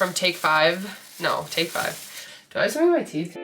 from Take 5. No, Take 5. Do I have something in my teeth?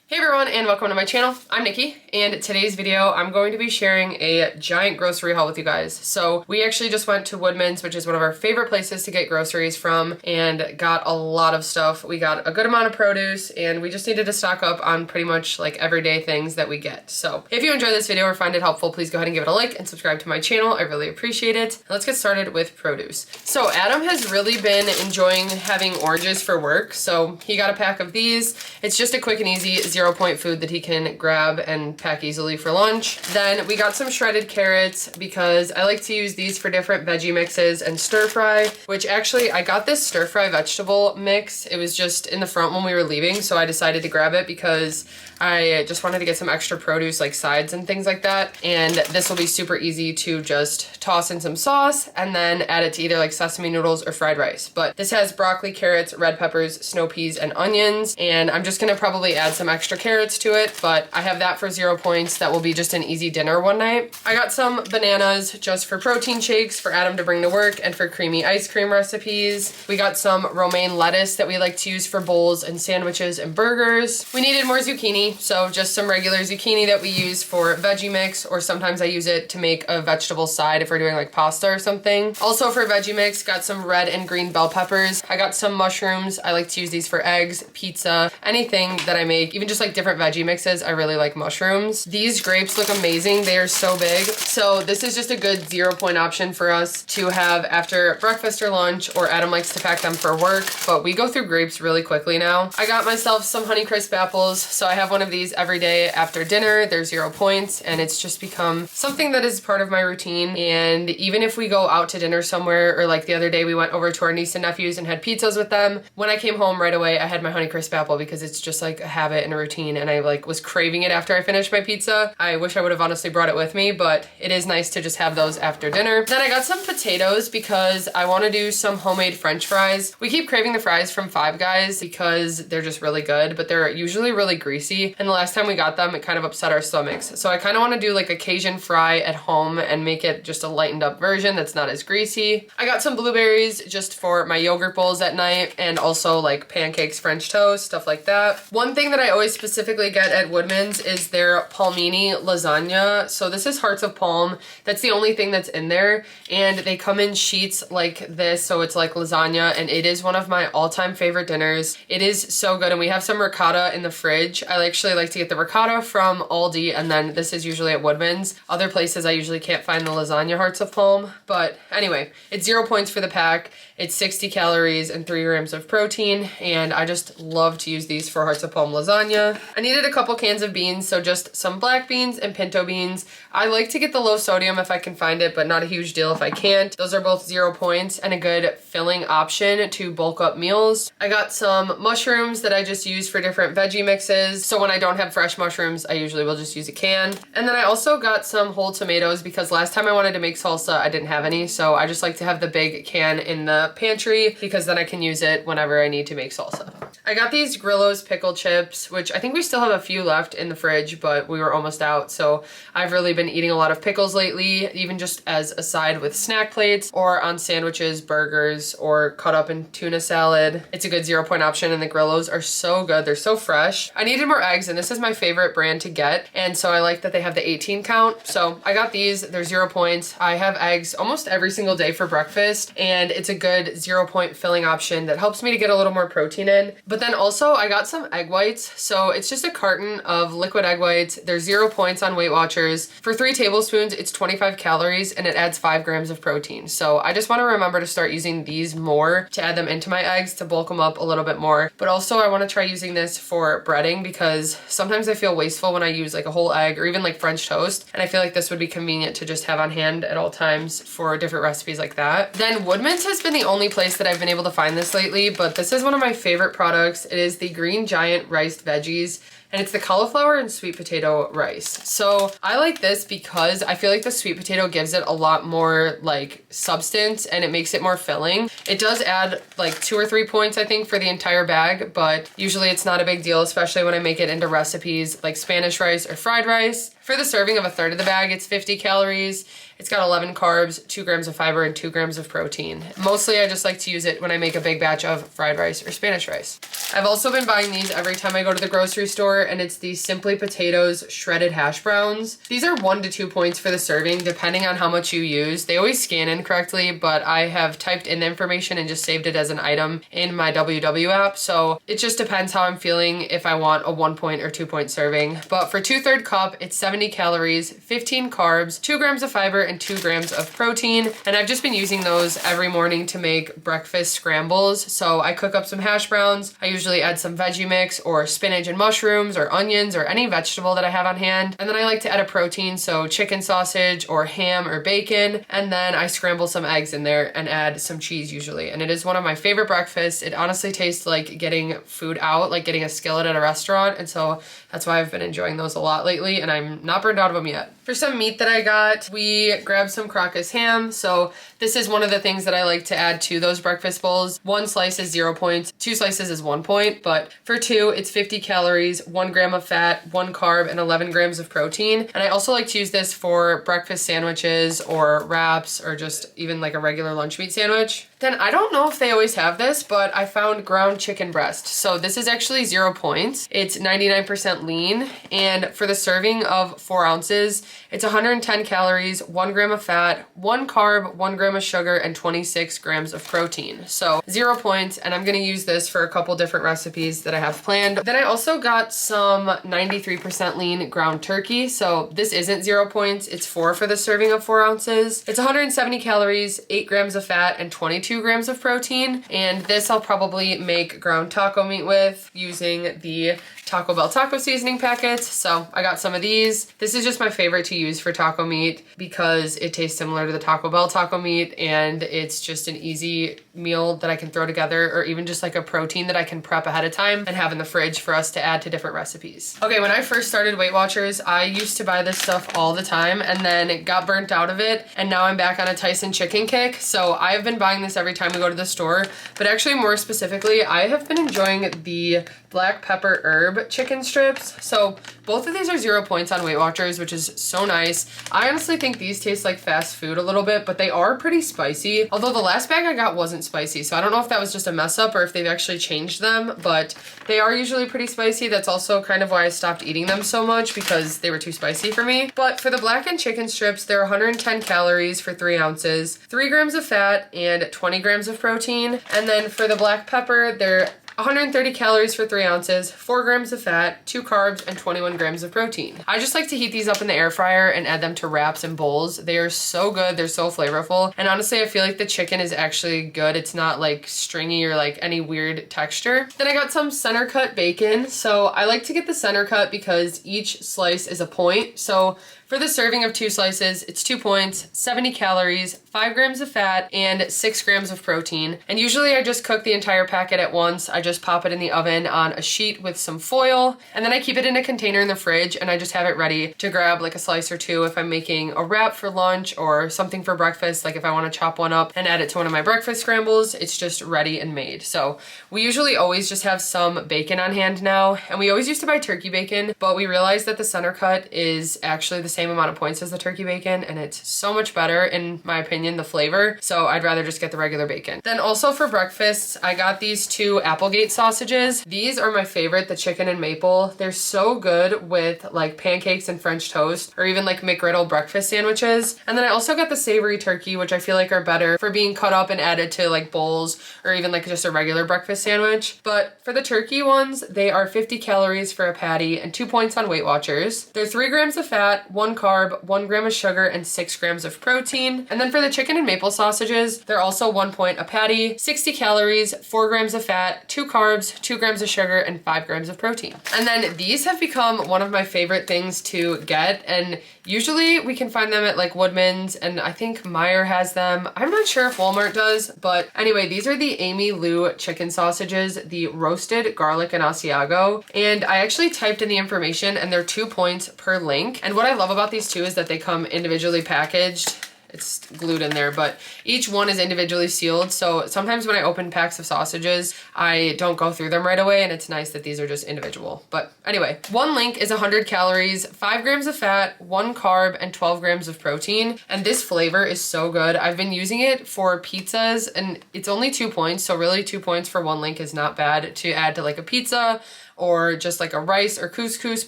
Hey everyone, and welcome to my channel. I'm Nikki, and today's video I'm going to be sharing a giant grocery haul with you guys. So we actually just went to Woodman's, which is one of our favorite places to get groceries from, and got a lot of stuff. We got a good amount of produce, and we just needed to stock up on pretty much like everyday things that we get. So if you enjoy this video or find it helpful, please go ahead and give it a like and subscribe to my channel. I really appreciate it. Let's get started with produce. So Adam has really been enjoying having oranges for work, so he got a pack of these. It's just a quick and easy 0-point food that he can grab and pack easily for lunch. Then we got some shredded carrots because I like to use these for different veggie mixes and stir fry, which actually I got this stir fry vegetable mix. It was just in the front when we were leaving, so I decided to grab it because I just wanted to get some extra produce like sides and things like that. And this will be super easy to just toss in some sauce and then add it to either like sesame noodles or fried rice. But this has broccoli, carrots, red peppers, snow peas, and onions. And I'm just gonna probably add some extra carrots to it, but I have that for 0 points. That will be just an easy dinner one night. I got some bananas just for protein shakes for Adam to bring to work and for creamy ice cream recipes. We got some romaine lettuce that we like to use for bowls and sandwiches and burgers. We needed more zucchini, so just some regular zucchini that we use for veggie mix, or sometimes I use it to make a vegetable side if we're doing like pasta or something. Also for veggie mix, got some red and green bell peppers. I got some mushrooms. I like to use these for eggs, pizza, anything that I make, even just like different veggie mixes. I really like mushrooms. These grapes look amazing. They are so big. So this is just a good 0-point option for us to have after breakfast or lunch, or Adam likes to pack them for work, but we go through grapes really quickly now. I got myself some Honeycrisp apples. So I have one of these every day after dinner. They're 0 points, and it's just become something that is part of my routine. And even if we go out to dinner somewhere, or like the other day we went over to our niece and nephews and had pizzas with them, when I came home right away I had my Honeycrisp apple because it's just like a habit and a routine, and I like was craving it after I finished my pizza. I wish I would have honestly brought it with me, but it is nice to just have those after dinner. Then I got some potatoes because I want to do some homemade French fries. We keep craving the fries from Five Guys because they're just really good, but they're usually really greasy, and the last time we got them it kind of upset our stomachs. So I kind of want to do like a Cajun fry at home and make it just a lightened up version that's not as greasy. I got some blueberries just for my yogurt bowls at night, and also like pancakes, French toast, stuff like that. One thing that I always specifically get at Woodman's is their palmini lasagna. So this is hearts of palm. That's the only thing that's in there, and they come in sheets like this, so it's like lasagna, and it is one of my all-time favorite dinners. It is so good, and we have some ricotta in the fridge. I actually like to get the ricotta from Aldi, and then this is usually at Woodman's. Other places I usually can't find the lasagna hearts of palm, but anyway, it's 0 points for the pack. It's 60 calories and 3 grams of protein, and I just love to use these for hearts of palm lasagna. I needed a couple cans of beans, so just some black beans and pinto beans. I like to get the low sodium if I can find it, but not a huge deal if I can't. Those are both 0 points and a good filling option to bulk up meals. I got some mushrooms that I just use for different veggie mixes, so when I don't have fresh mushrooms, I usually will just use a can. And then I also got some whole tomatoes because last time I wanted to make salsa, I didn't have any, so I just like to have the big can in the pantry because then I can use it whenever I need to make salsa. I got these Grillo's pickle chips, which I think we still have a few left in the fridge, but we were almost out, so I've really been eating a lot of pickles lately, even just as a side with snack plates or on sandwiches, burgers, or cut up in tuna salad. It's a good 0-point option, and the Grillo's are so good. They're so fresh. I needed more eggs, and this is my favorite brand to get, and so I like that they have the 18 count, so I got these. They're 0 points. I have eggs almost every single day for breakfast, and it's a good 0-point filling option that helps me to get a little more protein in. But then also I got some egg whites. So it's just a carton of liquid egg whites. They're 0 points on WeightWatchers. For 3 tablespoons, it's 25 calories and it adds 5 grams of protein. So I just want to remember to start using these more, to add them into my eggs to bulk them up a little bit more. But also I want to try using this for breading because sometimes I feel wasteful when I use like a whole egg or even like French toast. And I feel like this would be convenient to just have on hand at all times for different recipes like that. Then Woodman's has been the only place that I've been able to find this lately, but this is one of my favorite products. It is the Green Giant Riced Veggies. and it's the cauliflower and sweet potato rice. So I like this because I feel like the sweet potato gives it a lot more like substance and it makes it more filling. It does add like 2 or 3 points, I think, for the entire bag, but usually it's not a big deal, especially when I make it into recipes like Spanish rice or fried rice. For the serving of a third of the bag, it's 50 calories. It's got 11 carbs, 2 grams of fiber, and 2 grams of protein. Mostly I just like to use it when I make a big batch of fried rice or Spanish rice. I've also been buying these every time I go to the grocery store, and it's the Simply Potatoes shredded hash browns. These are 1 to 2 points for the serving, depending on how much you use. They always scan in correctly, but I have typed in the information and just saved it as an item in my WW app. So it just depends how I'm feeling if I want a 1 point or 2 point serving. But for 2/3 cup, it's 70 calories, 15 carbs, 2 grams of fiber, and 2 grams of protein. And I've just been using those every morning to make breakfast scrambles. So I cook up some hash browns. I usually add some veggie mix or spinach and mushrooms or onions or any vegetable that I have on hand. And then I like to add a protein, so chicken sausage or ham or bacon. And then I scramble some eggs in there and add some cheese usually. And it is one of my favorite breakfasts. It honestly tastes like getting food out, like getting a skillet at a restaurant. And so that's why I've been enjoying those a lot lately, and I'm not burned out of them yet. For some meat that I got, we grabbed some Crockett's ham. So this is one of the things that I like to add to those breakfast bowls. 1 slice is 0 points, 2 slices is 1 point, but for 2, it's 50 calories, 1 gram of fat, 1 carb, and 11 grams of protein. And I also like to use this for breakfast sandwiches or wraps or just even like a regular lunch meat sandwich. Then I don't know if they always have this, but I found ground chicken breast. So this is actually 0 points. It's 99% lean, and for the serving of 4 ounces, it's 110 calories, 1 gram of fat, 1 carb, 1 gram of sugar, and 26 grams of protein. So 0 points, and I'm gonna use this for a couple different recipes that I have planned. Then I also got some 93% lean ground turkey. So this isn't 0 points, it's 4 for the serving of 4 ounces. It's 170 calories, 8 grams of fat, and 22 grams of protein. And this I'll probably make ground taco meat with using the Taco Bell taco seasoning packets. So I got some of these. This is just my favorite to use for taco meat because it tastes similar to the Taco Bell taco meat, and it's just an easy meal that I can throw together, or even just like a protein that I can prep ahead of time and have in the fridge for us to add to different recipes. Okay, when I first started Weight Watchers, I used to buy this stuff all the time and then got burnt out of it, and now I'm back on a Tyson chicken kick. So I've been buying this every time we go to the store, but actually more specifically, I have been enjoying the black pepper herb chicken strips. So both of these are 0 points on Weight Watchers, which is so nice. I honestly think these taste like fast food a little bit, but they are pretty spicy. Although the last bag I got wasn't spicy, so I don't know if that was just a mess up or if they've actually changed them, but they are usually pretty spicy. That's also kind of why I stopped eating them so much, because they were too spicy for me. But for the blackened chicken strips, they're 110 calories for 3 ounces, 3 grams of fat, and 20 grams of protein. And then for the black pepper, they're 130 calories for 3 ounces, 4 grams of fat, 2 carbs, and 21 grams of protein. I just like to heat these up in the air fryer and add them to wraps and bowls. They are so good. They're so flavorful. And honestly, I feel like the chicken is actually good. It's not like stringy or like any weird texture. Then I got some center cut bacon. So I like to get the center cut because each slice is a point. So for the serving of 2 slices, it's 2 points, 70 calories, 5 grams of fat, and 6 grams of protein. And usually I just cook the entire packet at once. I just pop it in the oven on a sheet with some foil, and then I keep it in a container in the fridge, and I just have it ready to grab like a slice or 2 if I'm making a wrap for lunch or something for breakfast. Like if I want to chop one up and add it to one of my breakfast scrambles, it's just ready and made. So we usually always just have some bacon on hand now, and we always used to buy turkey bacon, but we realized that the center cut is actually the same amount of points as the turkey bacon, and it's so much better in my opinion, the flavor. So I'd rather just get the regular bacon. Then also for breakfast, I got these 2 Applegate sausages. These are my favorite, the chicken and maple. They're so good with like pancakes and French toast, or even like McGriddle breakfast sandwiches. And then I also got the savory turkey, which I feel like are better for being cut up and added to like bowls, or even like just a regular breakfast sandwich. But for the turkey ones, they are 50 calories for a patty and 2 points on Weight Watchers. They're 3 grams of fat, 1 1 carb, 1 gram of sugar, and 6 grams of protein. And then for the chicken and maple sausages, they're also 1 point a patty, 60 calories, 4 grams of fat, 2 carbs, 2 grams of sugar, and 5 grams of protein. And then these have become one of my favorite things to get, and usually we can find them at like Woodman's, and I think Meijer has them. I'm not sure if Walmart does, but anyway, these are the Amy Lou chicken sausages, the roasted garlic and Asiago. And I actually typed in the information and they're 2 points per link. And what I love about these too is that they come individually packaged. It's glued in there, but each one is individually sealed. So sometimes when I open packs of sausages, I don't go through them right away, and it's nice that these are just individual. But anyway, one link is 100 calories, 5 grams of fat, 1 carb, and 12 grams of protein. And this flavor is so good. I've been using it for pizzas, and it's only 2 points. So really 2 points for one link is not bad to add to like a pizza or just like a rice or couscous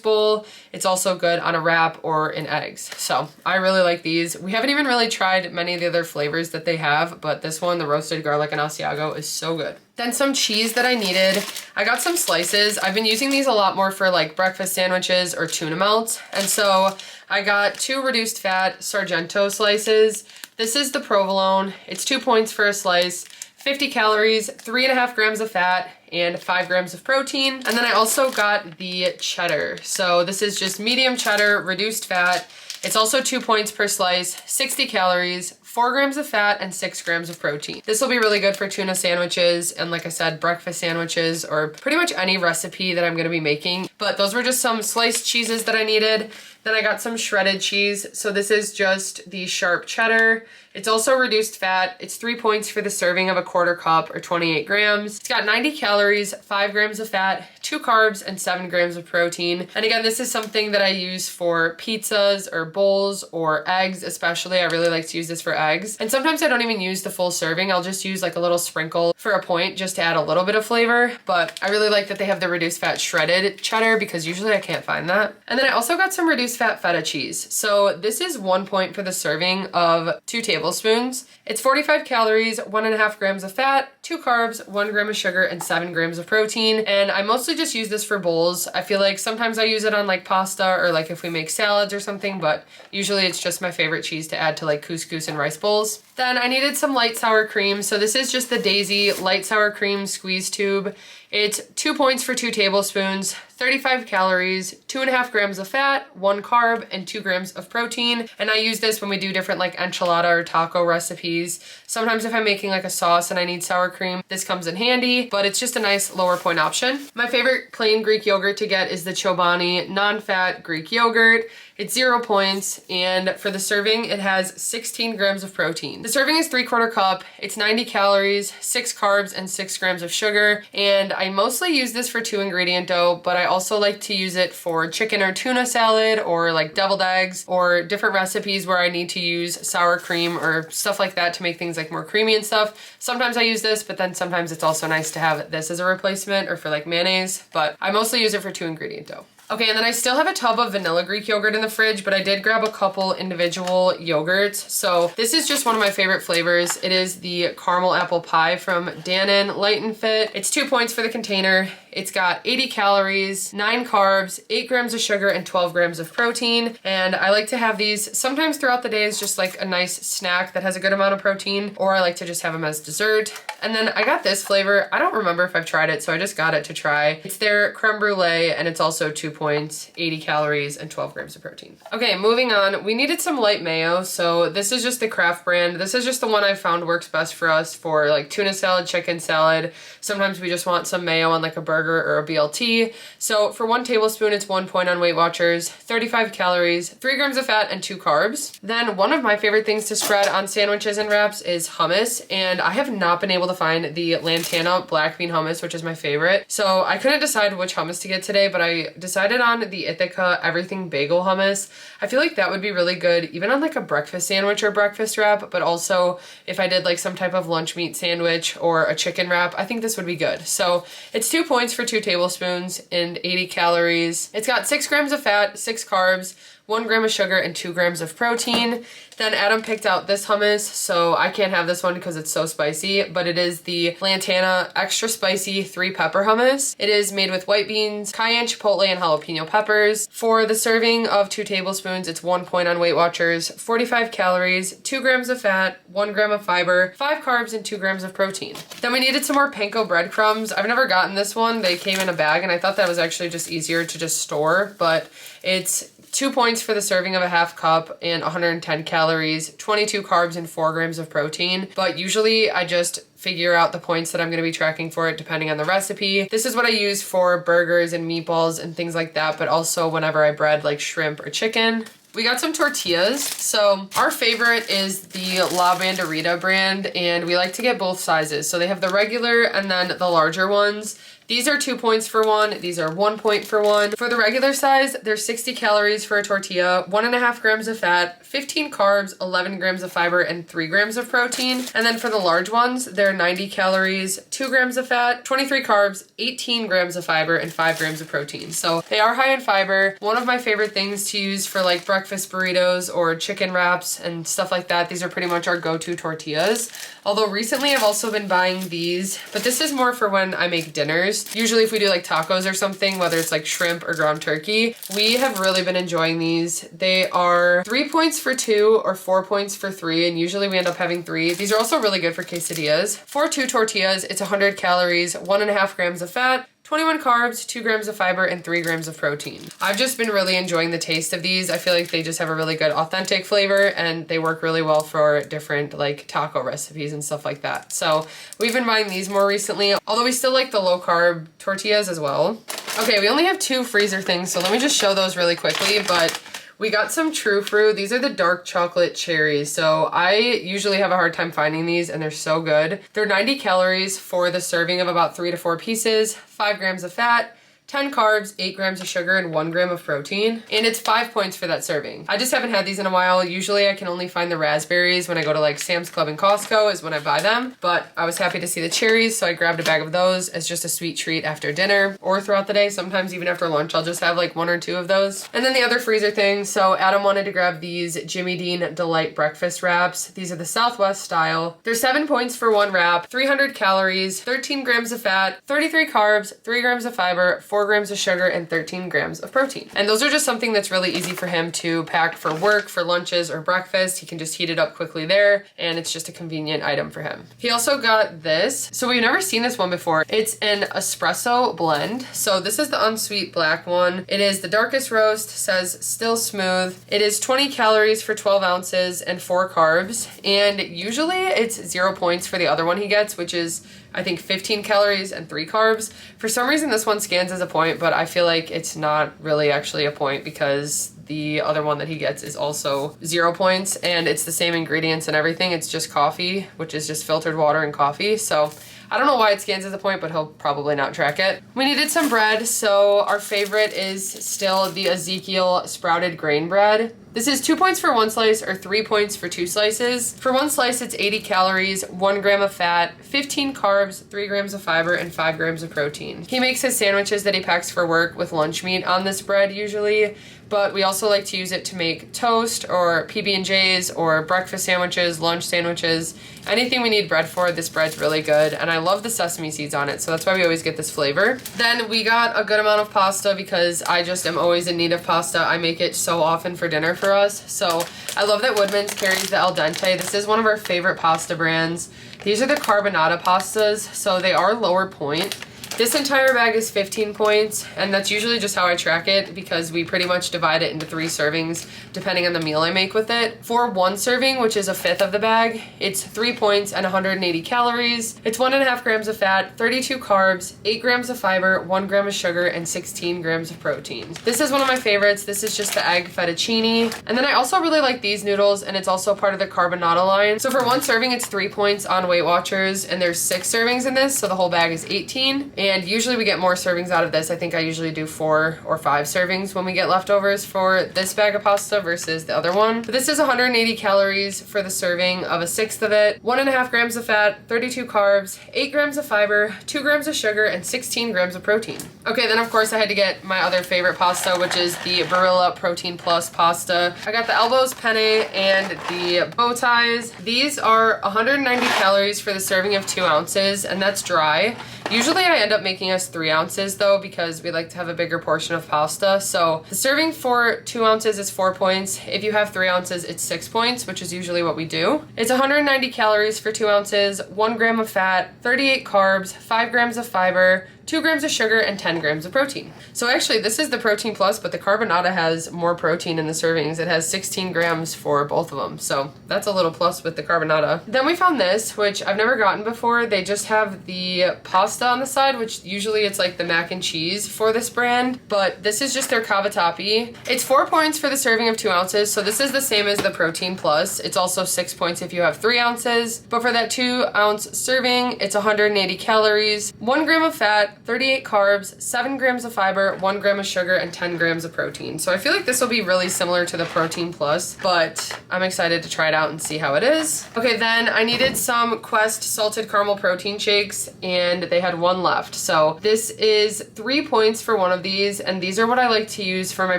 bowl. It's also good on a wrap or in eggs. So I really like these. We haven't even really tried many of the other flavors that they have, but this one, the roasted garlic and Asiago, is so good. Then some cheese that I needed. I got some slices. I've been using these a lot more for like breakfast sandwiches or tuna melt. And so I got 2 reduced fat Sargento slices. This is the provolone. It's 2 points for a slice. 50 calories, 3.5 grams of fat, and 5 grams of protein. And then I also got the cheddar. So this is just medium cheddar, reduced fat. It's also 2 points per slice, 60 calories, 4 grams of fat, and 6 grams of protein. This will be really good for tuna sandwiches and, like I said, breakfast sandwiches or pretty much any recipe that I'm gonna be making. But those were just some sliced cheeses that I needed. Then I got some shredded cheese. So this is just the sharp cheddar. It's also reduced fat. It's 3 points for the serving of a 1/4 cup or 28 grams. It's got 90 calories, 5 grams of fat, 2 carbs, and 7 grams of protein. And again, this is something that I use for pizzas or bowls or eggs especially. I really like to use this for eggs. And sometimes I don't even use the full serving. I'll just use like a little sprinkle for a point just to add a little bit of flavor. But I really like that they have the reduced fat shredded cheddar because usually I can't find that. And then I also got some reduced fat feta cheese. So this is 1 point for the serving of 2 tablespoons. It's 45 calories, 1.5 grams of fat, 2 carbs, 1 gram of sugar, and 7 grams of protein. And I mostly just use this for bowls. I feel like sometimes I use it on like pasta or like if we make salads or something, but usually it's just my favorite cheese to add to like couscous and rice bowls. Then I needed some light sour cream. So this is just the Daisy light sour cream squeeze tube. It's 2 points for 2 tablespoons, 35 calories, 2.5 grams of fat, 1 carb, and 2 grams of protein. And I use this when we do different like enchilada or taco recipes. Sometimes if I'm making like a sauce and I need sour cream, this comes in handy, but it's just a nice lower point option. My favorite plain Greek yogurt to get is the Chobani non-fat Greek yogurt. It's 0 points, and for the serving, it has 16 grams of protein. The serving is 3/4 cup. It's 90 calories, 6 carbs, and 6 grams of sugar. And I mostly use this for 2-ingredient dough, but I also like to use it for chicken or tuna salad or like deviled eggs or different recipes where I need to use sour cream or stuff like that to make things like more creamy and stuff. Sometimes I use this, but then sometimes it's also nice to have this as a replacement or for like mayonnaise, but I mostly use it for 2-ingredient dough. Okay, and then I still have a tub of vanilla Greek yogurt in the fridge, but I did grab a couple individual yogurts. So this is just one of my favorite flavors. It is the caramel apple pie from Dannon Light and Fit. It's 2 points for the container. It's got 80 calories, 9 carbs, 8 grams of sugar, and 12 grams of protein. And I like to have these sometimes throughout the day as just like a nice snack that has a good amount of protein, or I like to just have them as dessert. And then I got this flavor. I don't remember if I've tried it, so I just got it to try. It's their creme brulee, and it's also 2 points, 80 calories, and 12 grams of protein. Okay, moving on. We needed some light mayo, so this is just the Kraft brand. This is just the one I found works best for us for like tuna salad, chicken salad. Sometimes we just want some mayo on like a burger or a BLT. So for 1 tablespoon, it's 1 point on WeightWatchers, 35 calories, 3 grams of fat, and 2 carbs. Then one of my favorite things to spread on sandwiches and wraps is hummus, and I have not been able to find the Lantana black bean hummus, which is my favorite. So I couldn't decide which hummus to get today, but I decided on the Ithaca everything bagel hummus. I feel like that would be really good even on like a breakfast sandwich or breakfast wrap, but also if I did like some type of lunch meat sandwich or a chicken wrap, I think this would be good. So it's 2 points for 2 tablespoons and 80 calories. It's got 6 grams of fat, 6 carbs, 1 gram of sugar, and 2 grams of protein. Then Adam picked out this hummus, so I can't have this one because it's so spicy, but it is the Lantana extra spicy 3 pepper hummus. It is made with white beans, cayenne, chipotle, and jalapeno peppers. For the serving of 2 tablespoons, it's 1 point on WeightWatchers, 45 calories, 2 grams of fat, 1 gram of fiber, 5 carbs, and 2 grams of protein. Then we needed some more panko breadcrumbs. I've never gotten this one. They came in a bag, and I thought that was actually just easier to just store, but it's 2 points for the serving of a half cup and 110 calories, 22 carbs, and 4 grams of protein. But usually I just figure out the points that I'm going to be tracking for it depending on the recipe. This is what I use for burgers and meatballs and things like that, but also whenever I bread like shrimp or chicken. We got some tortillas. So our favorite is the La Banderita brand, and we like to get both sizes. So they have the regular and then the larger ones. These are 2 points for one. These are 1 point for one. For the regular size, there's 60 calories for a tortilla, 1.5 grams of fat, 15 carbs, 11 grams of fiber, and 3 grams of protein. And then for the large ones, they're 90 calories, 2 grams of fat, 23 carbs, 18 grams of fiber, and 5 grams of protein. So they are high in fiber. One of my favorite things to use for like breakfast burritos or chicken wraps and stuff like that. These are pretty much our go-to tortillas. Although recently I've also been buying these, but this is more for when I make dinners. Usually if we do like tacos or something, whether it's like shrimp or ground turkey, we have really been enjoying these. They are 3 points for 2 or 4 points for 3, and usually we end up having 3. These are also really good for quesadillas. For 2 tortillas, it's 100 calories, 1.5 grams of fat, 21 carbs, 2 grams of fiber, and 3 grams of protein. I've just been really enjoying the taste of these. I feel like they just have a really good authentic flavor, and they work really well for different like taco recipes and stuff like that. So we've been buying these more recently, although we still like the low carb tortillas as well. Okay, we only have 2 freezer things, so let me just show those really quickly, but we got some True Fruit. These are the dark chocolate cherries. So I usually have a hard time finding these, and they're so good. They're 90 calories for the serving of about 3 to 4 pieces, 5 grams of fat, 10 carbs, 8 grams of sugar, and 1 gram of protein. And it's 5 points for that serving. I just haven't had these in a while. Usually I can only find the raspberries when I go to like Sam's Club and Costco is when I buy them. But I was happy to see the cherries, so I grabbed a bag of those as just a sweet treat after dinner or throughout the day. Sometimes even after lunch, I'll just have like 1 or 2 of those. And then the other freezer thing. So Adam wanted to grab these Jimmy Dean Delight breakfast wraps. These are the Southwest style. They're 7 points for 1 wrap, 300 calories, 13 grams of fat, 33 carbs, 3 grams of fiber, 4 grams of sugar, and 13 grams of protein. And those are just something that's really easy for him to pack for work, for lunches, or breakfast. He can just heat it up quickly there, and it's just a convenient item for him. He also got this. So we've never seen this one before. It's an espresso blend. So this is the unsweet black one. It is the darkest roast, says still smooth. It is 20 calories for 12 ounces and 4 carbs. And usually it's 0 points for the other one he gets, which is I think 15 calories and 3 carbs. For some reason this one scans as a point, but I feel like it's not really actually a point because the other one that he gets is also 0 points, and it's the same ingredients and everything. It's just coffee, which is just filtered water and coffee. So I don't know why it scans as a point, but he'll probably not track it. We needed some bread, so our favorite is still the Ezekiel sprouted grain bread. This is 2 points for 1 slice or 3 points for 2 slices. For 1 slice, it's 80 calories, 1 gram of fat, 15 carbs, 3 grams of fiber, and 5 grams of protein. He makes his sandwiches that he packs for work with lunch meat on this bread usually, but we also like to use it to make toast or PB&Js or breakfast sandwiches, lunch sandwiches, anything we need bread for. This bread's really good, and I love the sesame seeds on it, so that's why we always get this flavor. Then we got a good amount of pasta because I just am always in need of pasta. I make it so often for dinner for us, so I love that Woodman's carries the al dente. This is one of our favorite pasta brands. These are the carbonara pastas, so they are lower point. This entire bag is 15 points, and that's usually just how I track it because we pretty much divide it into 3 servings depending on the meal I make with it. For 1 serving, which is a fifth of the bag, it's 3 points and 180 calories. It's 1.5 grams of fat, 32 carbs, 8 grams of fiber, 1 gram of sugar, and 16 grams of protein. This is one of my favorites. This is just the egg fettuccine. And then I also really like these noodles, and it's also part of the carbonara line. So for 1 serving, it's 3 points on WeightWatchers, and there's 6 servings in this, so the whole bag is 18. And usually we get more servings out of this. I think I usually do 4 or 5 servings when we get leftovers for this bag of pasta versus the other one. But this is 180 calories for the serving of a sixth of it, 1.5 grams of fat, 32 carbs, 8 grams of fiber, 2 grams of sugar, and 16 grams of protein. Okay, then of course I had to get my other favorite pasta, which is the Barilla Protein Plus pasta. I got the elbows penne and the bow ties. These are 190 calories for the serving of 2 ounces, and that's dry. Usually I end up making us 3 ounces though, because we like to have a bigger portion of pasta. So the serving for 2 ounces is 4 points. If you have 3 ounces, it's 6 points, which is usually what we do. It's 190 calories for 2 ounces, 1 gram of fat, 38 carbs, 5 grams of fiber, 2 grams of sugar, and 10 grams of protein. So actually this is the Protein Plus, but the carbonara has more protein in the servings. It has 16 grams for both of them. So that's a little plus with the carbonara. Then we found this, which I've never gotten before. They just have the pasta on the side, which usually it's like the mac and cheese for this brand, but this is just their cavatappi. It's 4 points for the serving of 2 ounces. So this is the same as the Protein Plus. It's also 6 points if you have 3 ounces, but for that 2 ounce serving, it's 180 calories, 1 gram of fat, 38 carbs, 7 grams of fiber, 1 gram of sugar, and 10 grams of protein. So I feel like this will be really similar to the Protein Plus, but I'm excited to try it out and see how it is. Okay, then I needed some Quest salted caramel protein shakes, and they had 1 left. So this is 3 points for one of these, and these are what I like to use for my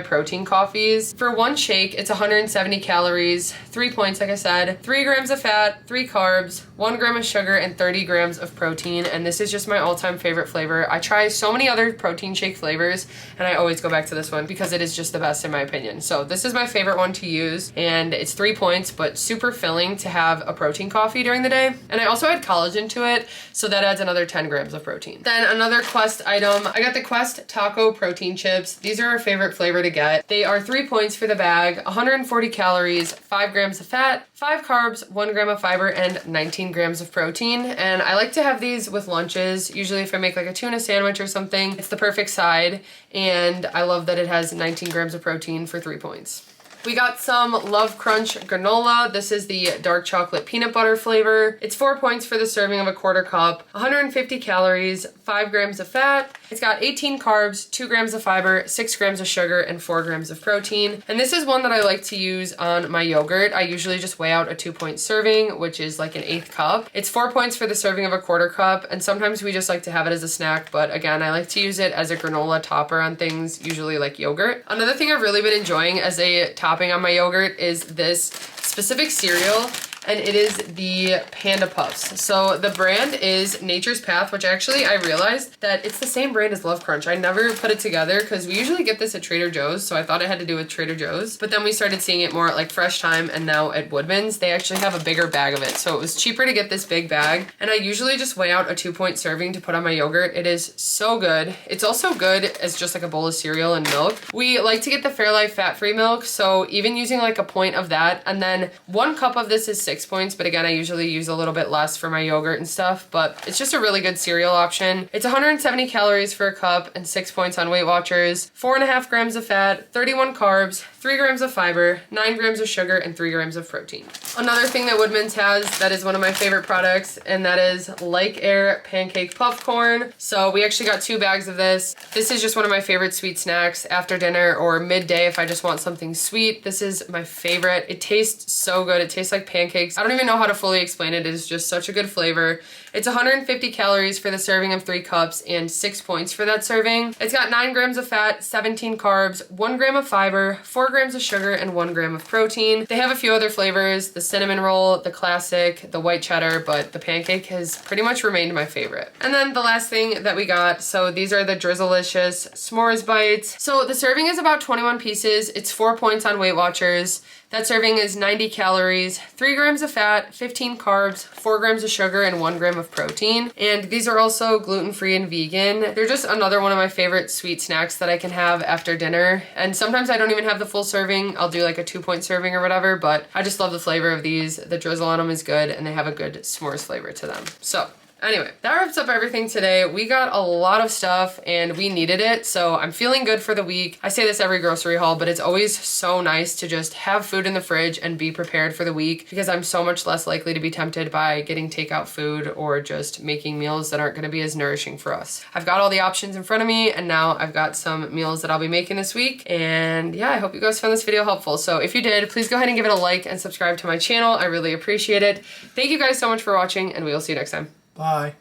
protein coffees. For 1 shake, it's 170 calories, 3 points like I said, 3 grams of fat, 3 carbs, 1 gram of sugar, and 30 grams of protein, and this is just my all-time favorite flavor. I try so many other protein shake flavors, and I always go back to this one because it is just the best in my opinion. So this is my favorite one to use, and it's 3 points, but super filling to have a protein coffee during the day. And I also add collagen to it, so that adds another 10 grams of protein. Then another Quest item, I got the Quest Taco Protein Chips. These are our favorite flavor to get. They are 3 points for the bag, 140 calories, 5 grams of fat, 5 carbs, 1 gram of fiber, and 19 grams of protein. And I like to have these with lunches. Usually if I make like a tuna sandwich or something, it's the perfect side. And I love that it has 19 grams of protein for 3 points. We got some Love Crunch granola. This is the dark chocolate peanut butter flavor. It's 4 points for the serving of a quarter cup, 150 calories, 5 grams of fat. It's got 18 carbs, 2 grams of fiber, 6 grams of sugar, and 4 grams of protein. And this is one that I like to use on my yogurt. I usually just weigh out a 2-point serving, which is like an 1/8 cup. It's 4 points for the serving of a quarter cup, and sometimes we just like to have it as a snack, but again, I like to use it as a granola topper on things, usually like yogurt. Another thing I've really been enjoying as a topping on my yogurt is this specific cereal, and it is the Panda Puffs. So the brand is Nature's Path, which actually I realized that it's the same brand as Love Crunch. I never put it together because we usually get this at Trader Joe's, so I thought it had to do with Trader Joe's. But then we started seeing it more at like Fresh Time, and now at Woodman's. They actually have a bigger bag of it, so it was cheaper to get this big bag. And I usually just weigh out a 2-point serving to put on my yogurt. It is so good. It's also good as just like a bowl of cereal and milk. We like to get the Fairlife fat-free milk, so even using like a point of that, and then 1 cup of this is 6 points, but again, I usually use a little bit less for my yogurt and stuff, but it's just a really good cereal option. It's 170 calories for a cup and 6 points on WeightWatchers, 4.5 grams of fat, 31 carbs, 3 grams of fiber, 9 grams of sugar, and 3 grams of protein. Another thing that Woodman's has that is one of my favorite products, and that is Like Air pancake puff corn. So we actually got 2 bags of this. This is just one of my favorite sweet snacks after dinner or midday if I just want something sweet. This is my favorite. It tastes so good. It tastes like pancakes. I don't even know how to fully explain it. It is just such a good flavor. It's 150 calories for the serving of 3 cups and 6 points for that serving. It's got 9 grams of fat, 17 carbs, 1 gram of fiber, 4 grams of sugar, and 1 gram of protein. They have a few other flavors, the cinnamon roll, the classic, the white cheddar, but the pancake has pretty much remained my favorite. And then the last thing that we got, so these are the Drizzlicious S'mores Bites. So the serving is about 21 pieces. It's 4 points on WeightWatchers. That serving is 90 calories, 3 grams of fat, 15 carbs, 4 grams of sugar, and 1 gram of protein. And these are also gluten-free and vegan. They're just another one of my favorite sweet snacks that I can have after dinner. And sometimes I don't even have the full serving. I'll do like a 2-point serving or whatever, but I just love the flavor of these. The drizzle on them is good, and they have a good s'mores flavor to them. So Anyway, that wraps up everything today. We got a lot of stuff and we needed it, so I'm feeling good for the week. I say this every grocery haul, but it's always so nice to just have food in the fridge and be prepared for the week because I'm so much less likely to be tempted by getting takeout food or just making meals that aren't going to be as nourishing for us. I've got all the options in front of me and now I've got some meals that I'll be making this week. And yeah, I hope you guys found this video helpful. So if you did, please go ahead and give it a like and subscribe to my channel. I really appreciate it. Thank you guys so much for watching and we will see you next time. Bye.